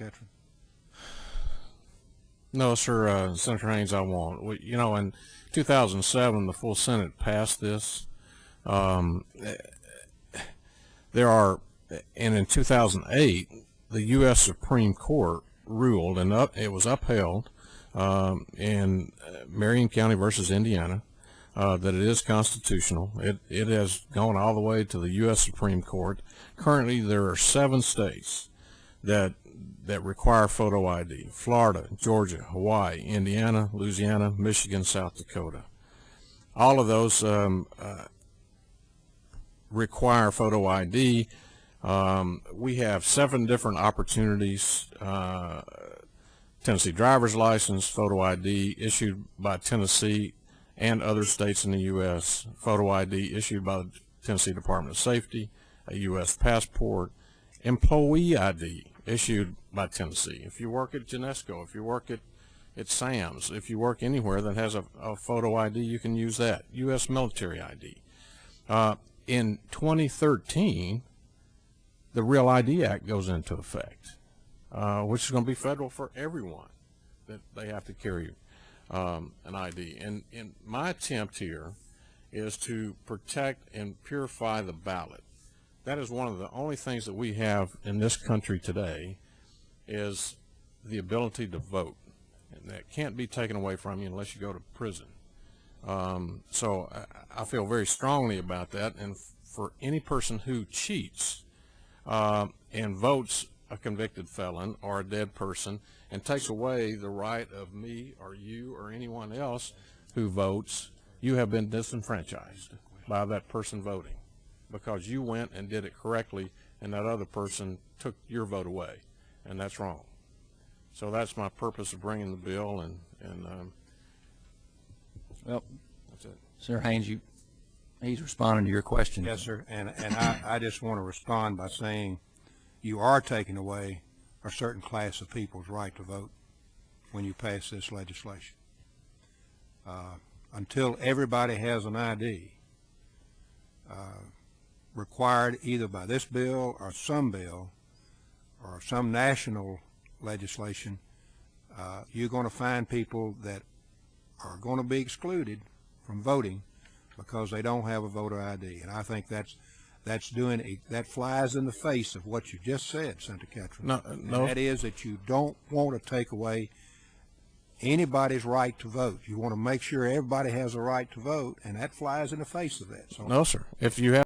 Ketron. No, sir, Senator Haynes, I won't. In 2007, the full Senate passed this. Um, and in 2008, the U.S. Supreme Court ruled, and it was upheld in Marion County versus Indiana, that it is constitutional. It has gone all the way to the U.S. Supreme Court. Currently, there are 7 states that require photo ID: Florida, Georgia, Hawaii, Indiana, Louisiana, Michigan, South Dakota. All of those require photo ID. We have 7 different opportunities: Tennessee driver's license, photo ID issued by Tennessee and other states in the U.S., photo ID issued by the Tennessee Department of Safety, a U.S. passport, employee ID issued by Tennessee. If you work at Genesco, if you work at Sam's, if you work anywhere that has a photo ID, you can use that. U.S. military ID. In 2013, the Real ID Act goes into effect, which is going to be federal for everyone, that they have to carry an ID. And my attempt here is to protect and purify the ballot. That is one of the only things that we have in this country today, is the ability to vote. And that can't be taken away from you unless you go to prison. So I feel very strongly about that. And for any person who cheats and votes a convicted felon or a dead person and takes away the right of me or you or anyone else who votes, you have been disenfranchised by that person voting, because you went and did it correctly and that other person took your vote away, and that's wrong. So that's my purpose of bringing the bill, and well, that's it. Senator Haynes, he's responding to your question. Yes, sir. And I just want to respond by saying you are taking away a certain class of people's right to vote when you pass this legislation. Until everybody has an ID, required either by this bill or some national legislation, you're going to find people that are going to be excluded from voting because they don't have a voter ID. And I think that flies in the face of what you just said, Senator Ketron. No. And that is that you don't want to take away anybody's right to vote. You want to make sure everybody has a right to vote, and that flies in the face of that. So, No, sir. If you have